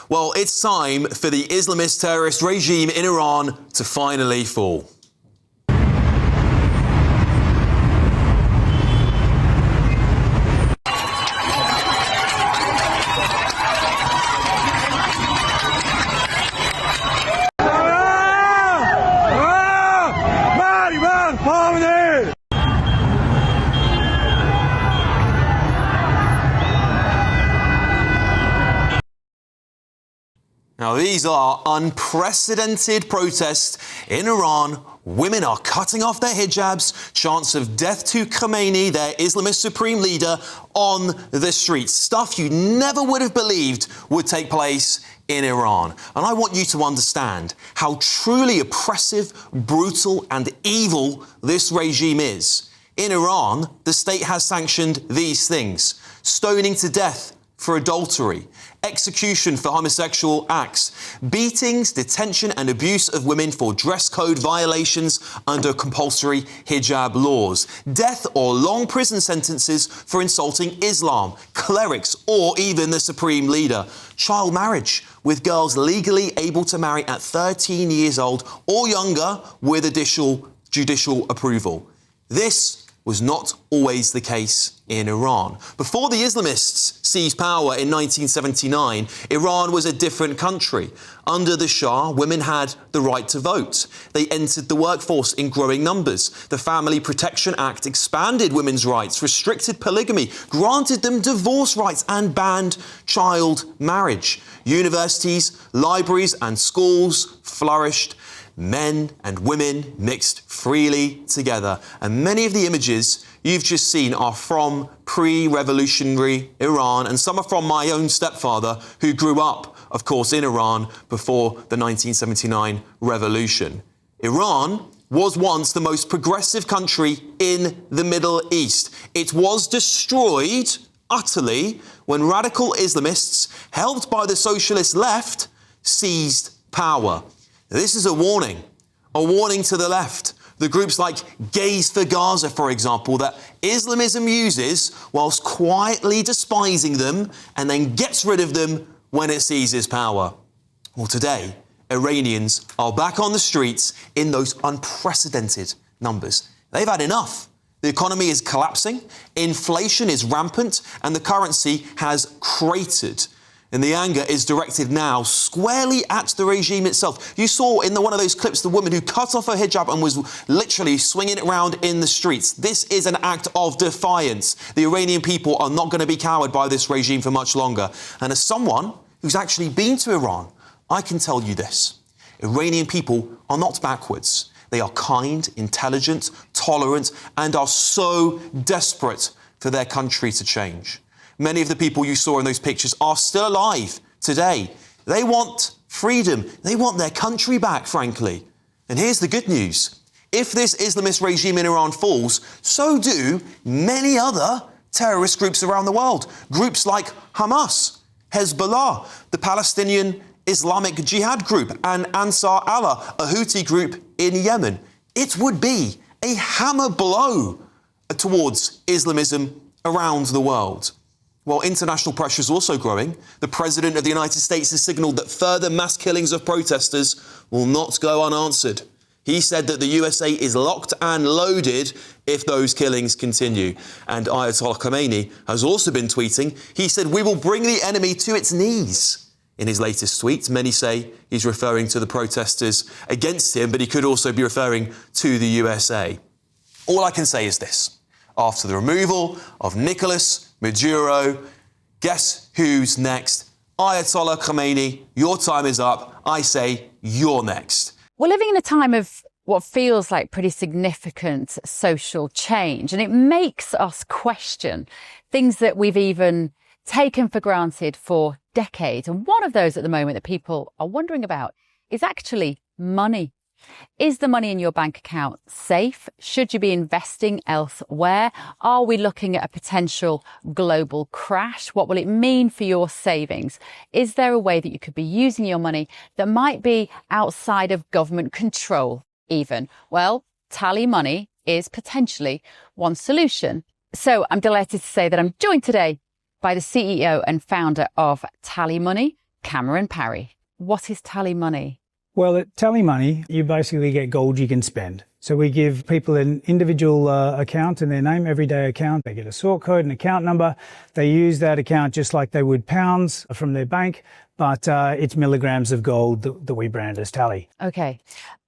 Well, it's time for the Islamist terrorist regime in Iran to finally fall. Now, these are unprecedented protests in Iran. Women are cutting off their hijabs, chants of death to Khamenei, their Islamist supreme leader, on the streets. Stuff you never would have believed would take place in Iran. And I want you to understand how truly oppressive, brutal and evil this regime is. In Iran, the state has sanctioned these things: stoning to death for adultery, execution for homosexual acts, beatings, detention and abuse of women for dress code violations under compulsory hijab laws, death or long prison sentences for insulting Islam, clerics or even the supreme leader, child marriage with girls legally able to marry at 13 years old or younger with additional judicial approval. This was not always the case in Iran. Before the Islamists seized power in 1979, Iran was a different country. Under the Shah, women had the right to vote. They entered the workforce in growing numbers. The Family Protection Act expanded women's rights, restricted polygamy, granted them divorce rights and banned child marriage. Universities, libraries and schools flourished. Men and women mixed freely together. And many of the images you've just seen are from pre-revolutionary Iran, and some are from my own stepfather, who grew up, of course, in Iran before the 1979 revolution. Iran was once the most progressive country in the Middle East. It was destroyed utterly when radical Islamists, helped by the socialist left, seized power. This is a warning to the left. The groups like Gays for Gaza, for example, that Islamism uses whilst quietly despising them and then gets rid of them when it seizes power. Well, today, Iranians are back on the streets in those unprecedented numbers. They've had enough. The economy is collapsing, inflation is rampant, and the currency has cratered. And the anger is directed now squarely at the regime itself. You saw in one of those clips the woman who cut off her hijab and was literally swinging it around in the streets. This is an act of defiance. The Iranian people are not going to be cowed by this regime for much longer. And as someone who's actually been to Iran, I can tell you this: Iranian people are not backwards. They are kind, intelligent, tolerant, and are so desperate for their country to change. Many of the people you saw in those pictures are still alive today. They want freedom. They want their country back, frankly. And here's the good news. If this Islamist regime in Iran falls, so do many other terrorist groups around the world. Groups like Hamas, Hezbollah, the Palestinian Islamic Jihad group, and Ansar Allah, a Houthi group in Yemen. It would be a hammer blow towards Islamism around the world. While international pressure is also growing, the President of the United States has signalled that further mass killings of protesters will not go unanswered. He said that the USA is locked and loaded if those killings continue. And Ayatollah Khamenei has also been tweeting. He said, "We will bring the enemy to its knees." In his latest tweet, many say he's referring to the protesters against him, but he could also be referring to the USA. All I can say is this: after the removal of Nicolas Maduro, guess who's next? Ayatollah Khamenei, your time is up. I say you're next. We're living in a time of what feels like pretty significant social change, and it makes us question things that we've even taken for granted for decades. And one of those at the moment that people are wondering about is actually money. Is the money in your bank account safe? Should you be investing elsewhere? Are we looking at a potential global crash? What will it mean for your savings? Is there a way that you could be using your money that might be outside of government control even? Well, TallyMoney is potentially one solution. So I'm delighted to say that I'm joined today by the CEO and founder of TallyMoney, Cameron Parry. What is TallyMoney? Well, at TallyMoney, you basically get gold you can spend. So we give people an individual account in their name, everyday account. They get a sort code, an account number. They use that account just like they would pounds from their bank, but it's milligrams of gold that we brand as Tally. Okay.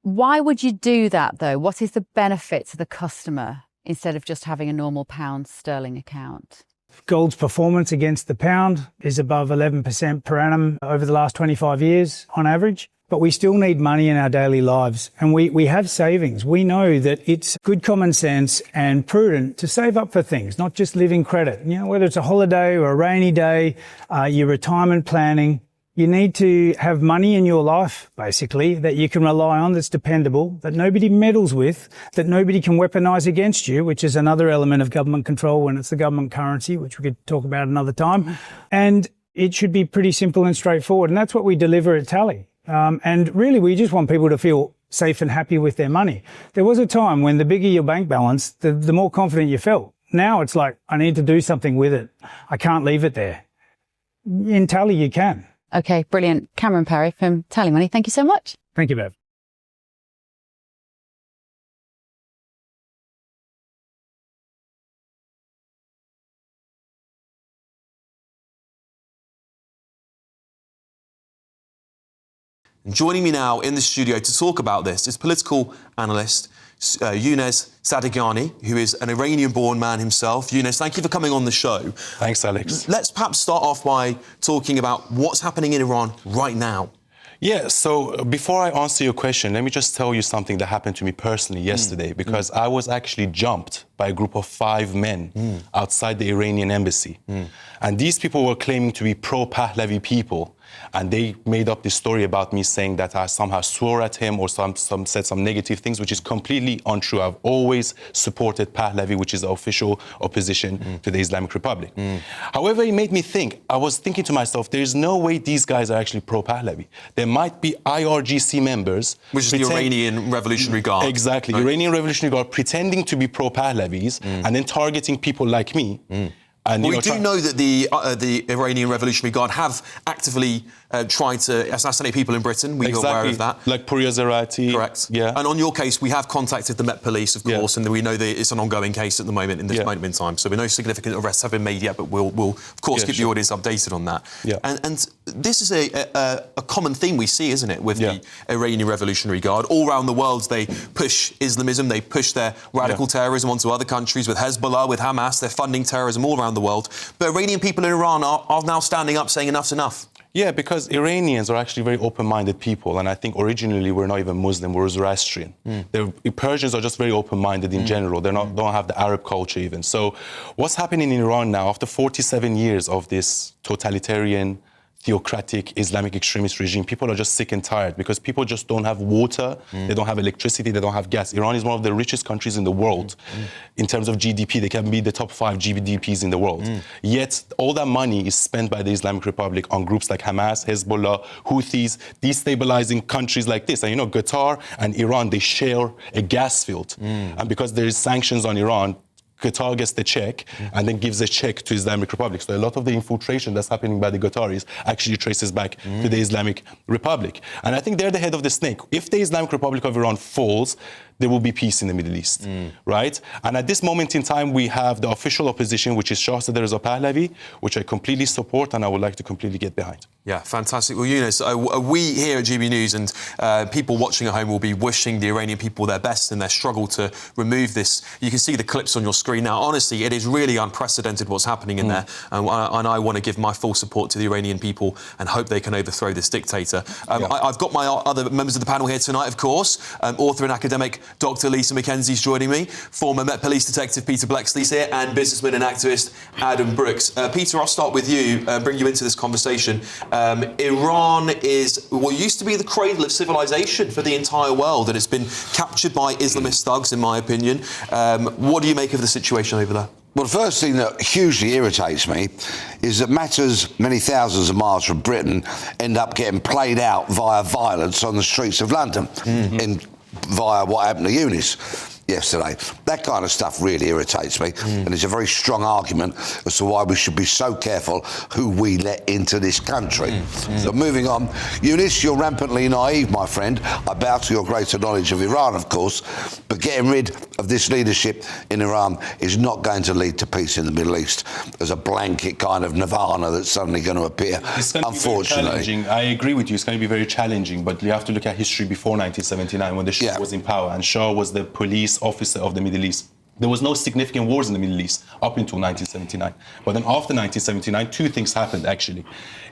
Why would you do that, though? What is the benefit to the customer instead of just having a normal pound sterling account? Gold's performance against the pound is above 11% per annum over the last 25 years on average. But we still need money in our daily lives, and we have savings. We know that it's good common sense and prudent to save up for things, not just living credit. You know, whether it's a holiday or a rainy day, your retirement planning, you need to have money in your life, basically, that you can rely on, that's dependable, that nobody meddles with, that nobody can weaponize against you, which is another element of government control when it's the government currency, which we could talk about another time. And it should be pretty simple and straightforward, and that's what we deliver at Tally. And really, we just want people to feel safe and happy with their money. There was a time when the bigger your bank balance, the more confident you felt. Now it's like, I need to do something with it. I can't leave it there. In Tally, you can. Okay, brilliant. Cameron Parry from TallyMoney, thank you so much. Thank you, Bev. Joining me now in the studio to talk about this is political analyst Younes Sadeghiani, who is an Iranian-born man himself. Younes, thank you for coming on the show. Thanks, Alex. Let's perhaps start off by talking about what's happening in Iran right now. Yeah, so before I answer your question, let me just tell you something that happened to me personally yesterday, because I was actually jumped by a group of 5 men outside the Iranian embassy. And these people were claiming to be pro-Pahlavi people. And they made up this story about me saying that I somehow swore at him or said some negative things, which is completely untrue. I've always supported Pahlavi, which is the official opposition to the Islamic Republic. However, it made me think. I was thinking to myself, there's no way these guys are actually pro-Pahlavi. There might be IRGC members. Which is the Iranian Revolutionary Guard. Exactly. Right? Iranian Revolutionary Guard pretending to be pro-Pahlavis and then targeting people like me. And, we do know that the Iranian Revolutionary Guard have actively tried to assassinate people in Britain. We are aware of that. Like Puriya Zarati. Correct. Yeah. And on your case, we have contacted the Met Police, of course, and we know that it's an ongoing case at the moment, in this moment in time. So no significant arrests have been made yet, but we'll of course, keep the audience updated on that. Yeah. And this is a common theme we see, isn't it, with the Iranian Revolutionary Guard. All around the world, they push Islamism, they push their radical terrorism onto other countries, with Hezbollah, with Hamas, they're funding terrorism all around the world. But Iranian people in Iran are now standing up saying enough's enough. Yeah, because Iranians are actually very open-minded people, and I think originally we're not even Muslim, we're Zoroastrian. The Persians are just very open-minded in general. They don't have the Arab culture even. So what's happening in Iran now, after 47 years of this totalitarian, theocratic Islamic extremist regime, people are just sick and tired because people just don't have water, they don't have electricity, they don't have gas. Iran is one of the richest countries in the world. In terms of GDP, they can be the top 5 GDPs in the world. Yet all that money is spent by the Islamic Republic on groups like Hamas, Hezbollah, Houthis, destabilizing countries like this. And you know, Qatar and Iran, they share a gas field. And because there is sanctions on Iran, Qatar gets the check and then gives a check to Islamic Republic. So a lot of the infiltration that's happening by the Qataris actually traces back to the Islamic Republic. And I think they're the head of the snake. If the Islamic Republic of Iran falls, there will be peace in the Middle East, right? And at this moment in time, we have the official opposition, which is Shahzadeh Reza Pahlavi, which I completely support and I would like to completely get behind. Yeah, fantastic. Well, Younes, we here at GB News and people watching at home will be wishing the Iranian people their best in their struggle to remove this. You can see the clips on your screen now. Honestly, it is really unprecedented what's happening in there. And I want to give my full support to the Iranian people and hope they can overthrow this dictator. I've got my other members of the panel here tonight, of course. Author and academic Dr. Lisa Mackenzie's joining me. Former Met Police detective Peter Blexley's here, and businessman and activist Adam Brooks. Peter, I'll start with you, bring you into this conversation. Iran is what used to be the cradle of civilization for the entire world, and it's been captured by Islamist thugs, in my opinion. What do you make of the situation over there? Well, the first thing that hugely irritates me is that matters many thousands of miles from Britain end up getting played out via violence on the streets of London, via what happened to Younes. yesterday. That kind of stuff really irritates me, and it's a very strong argument as to why we should be so careful who we let into this country. So moving on, Eunice, you're rampantly naive, my friend. I bow to your greater knowledge of Iran, of course, but getting rid of this leadership in Iran is not going to lead to peace in the Middle East as a blanket kind of nirvana that's suddenly going to appear, it's going unfortunately. To be very challenging. I agree with you, it's going to be very challenging, but you have to look at history before 1979 when the Shah was in power, and Shah was the police officer of the Middle East. There was no significant wars in the Middle East up until 1979. But then after 1979, two things happened, actually.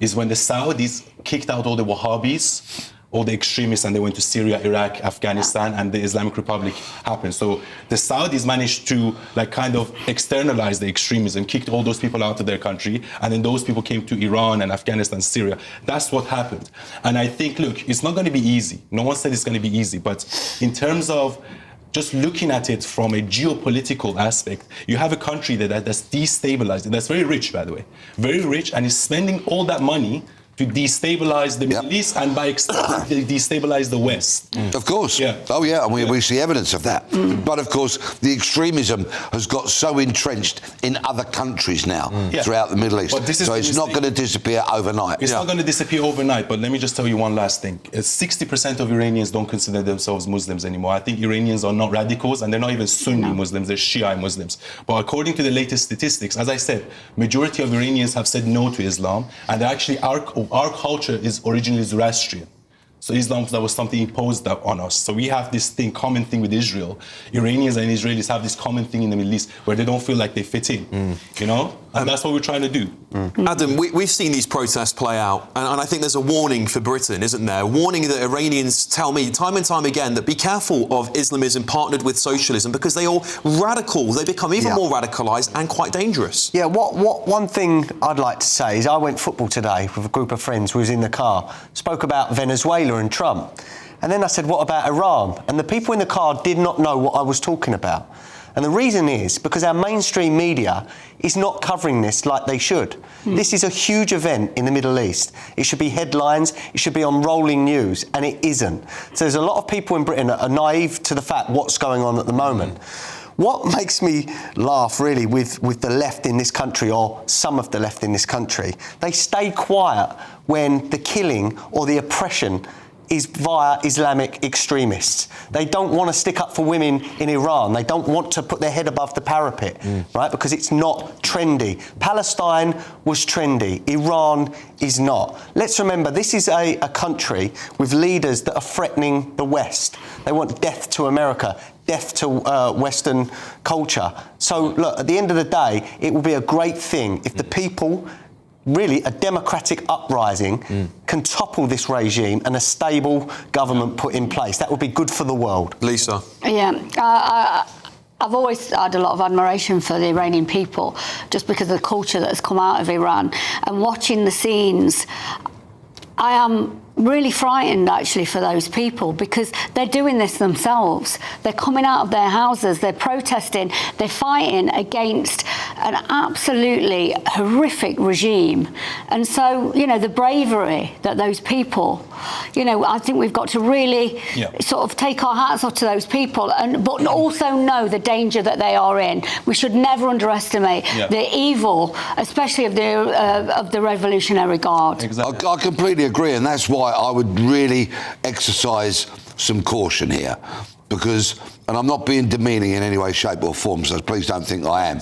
Is when the Saudis kicked out all the Wahhabis, all the extremists, and they went to Syria, Iraq, Afghanistan, and the Islamic Republic happened. So the Saudis managed to kind of externalize the extremism, kicked all those people out of their country, and then those people came to Iran and Afghanistan, Syria. That's what happened. And I think, look, it's not going to be easy. No one said it's going to be easy, but in terms of just looking at it from a geopolitical aspect, you have a country that's destabilized, that's very rich, by the way, very rich, and is spending all that money to destabilize the Middle East and by extension destabilize the West. Of course. Yeah. Oh, yeah, and we see evidence of that. But, of course, the extremism has got so entrenched in other countries now throughout the Middle East. So it's not going to disappear overnight. It's not going to disappear overnight, but let me just tell you one last thing. 60% of Iranians don't consider themselves Muslims anymore. I think Iranians are not radicals, and they're not even Sunni Muslims, they're Shia Muslims. But according to the latest statistics, as I said, majority of Iranians have said no to Islam, and they're actually our culture is originally Zoroastrian. So Islam, that was something imposed on us. So we have this common thing with Israel. Iranians and Israelis have this common thing in the Middle East where they don't feel like they fit in, you know? And that's what we're trying to do. Adam, we've seen these protests play out, and I think there's a warning for Britain, isn't there? A warning that Iranians tell me time and time again that be careful of Islamism partnered with socialism because they are radical. They become even more radicalised and quite dangerous. Yeah, one thing I'd like to say is I went football today with a group of friends. We was in the car, spoke about Venezuela and Trump. And then I said, what about Iran? And the people in the car did not know what I was talking about. And the reason is because our mainstream media is not covering this like they should. This is a huge event in the Middle East. It should be headlines, it should be on rolling news, and it isn't. So there's a lot of people in Britain that are naive to the fact what's going on at the moment. What makes me laugh, really, with the left in this country, or some of the left in this country, they stay quiet when the killing or the oppression is via Islamic extremists. They don't want to stick up for women in Iran. They don't want to put their head above the parapet, right? Because it's not trendy. Palestine was trendy. Iran is not. Let's remember, this is a country with leaders that are threatening the West. They want death to America, death to Western culture. So, look, at the end of the day, it will be a great thing if the people, really a democratic uprising, can topple this regime and a stable government put in place. That would be good for the world. Lisa? Yeah, I've always had a lot of admiration for the Iranian people just because of the culture that has come out of Iran. And watching the scenes, I am really frightened actually for those people because they're doing this themselves. They're coming out of their houses, they're protesting, they're fighting against an absolutely horrific regime. And so, you know, the bravery that those people, you know, I think we've got to really sort of take our hats off to those people, but also know the danger that they are in. We should never underestimate the evil, especially of the Revolutionary Guard. Exactly. I completely agree, and that's why I would really exercise some caution here, because, and I'm not being demeaning in any way, shape or form, so please don't think I am,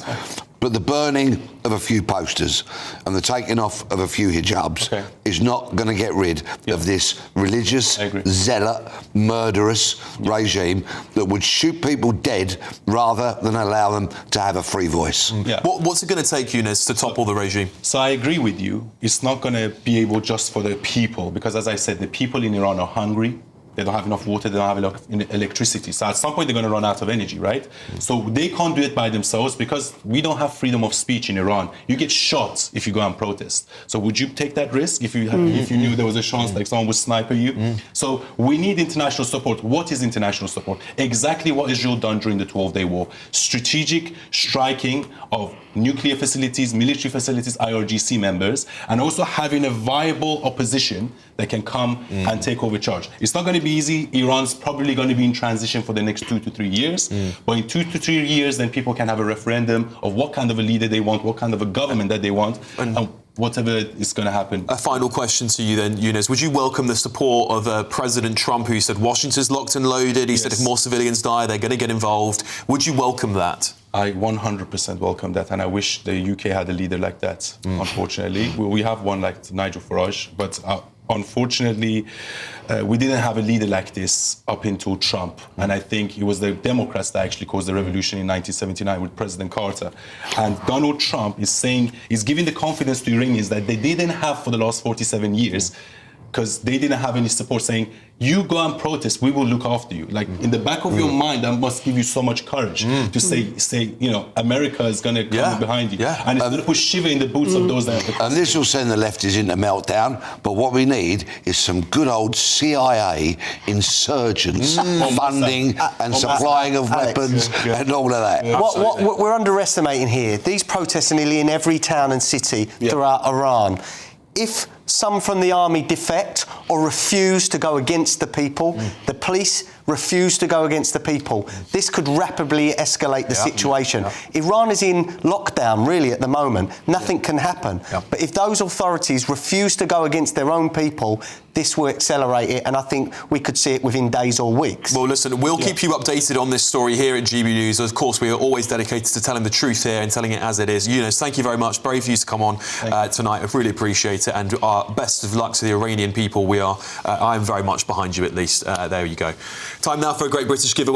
but the burning of a few posters and the taking off of a few hijabs is not going to get rid of this religious, zealot, murderous regime that would shoot people dead rather than allow them to have a free voice. What's it going to take, Eunice, to topple the regime? So I agree with you. It's not going to be able just for the people, because as I said, the people in Iran are hungry. They don't have enough water, they don't have enough electricity. So at some point they're going to run out of energy, right? So they can't do it by themselves because we don't have freedom of speech in Iran. You get shot if you go and protest. So would you take that risk if you knew there was a chance like someone would sniper you? So we need international support. What is international support? Exactly what Israel done during the 12-day war. Strategic striking of nuclear facilities, military facilities, IRGC members, and also having a viable opposition that can come and take over charge. It's not going to be be easy. Iran's probably going to be in transition for the next 2 to 3 years. But in 2 to 3 years, then people can have a referendum of what kind of a leader they want, what kind of a government that they want, and whatever is going to happen. A final question to you then, Yunus. Would you welcome the support of President Trump, who said Washington's locked and loaded? He said if more civilians die, they're going to get involved. Would you welcome that? I 100% welcome that, and I wish the UK had a leader like that. Unfortunately, we have one like Nigel Farage, but unfortunately, we didn't have a leader like this up until Trump. And I think it was the Democrats that actually caused the revolution in 1979 with President Carter. And Donald Trump is saying, he's giving the confidence to Iranians that they didn't have for the last 47 years, because they didn't have any support, saying, you go and protest, we will look after you. Like, in the back of your mind, that must give you so much courage to say, you know, America is going to come behind you. And it's going to put shiver in the boots of those that have. And this will send the lefties into meltdown, but what we need is some good old CIA insurgents funding and supplying of weapons and all of that. What we're underestimating here, these protests are nearly in every town and city throughout Iran. If some from the army defect or refuse to go against the people, the police refuse to go against the people, this could rapidly escalate the situation. Iran is in lockdown, really, at the moment. Nothing can happen. But if those authorities refuse to go against their own people, this will accelerate it, and I think we could see it within days or weeks. Well, listen, we'll keep you updated on this story here at GB News. Of course, we are always dedicated to telling the truth here and telling it as it is. Yunus, thank you very much. Brave of you to come on tonight. I really appreciate it, and best of luck to the Iranian people. I am very much behind you, at least. There you go. Time now for a Great British Giveaway.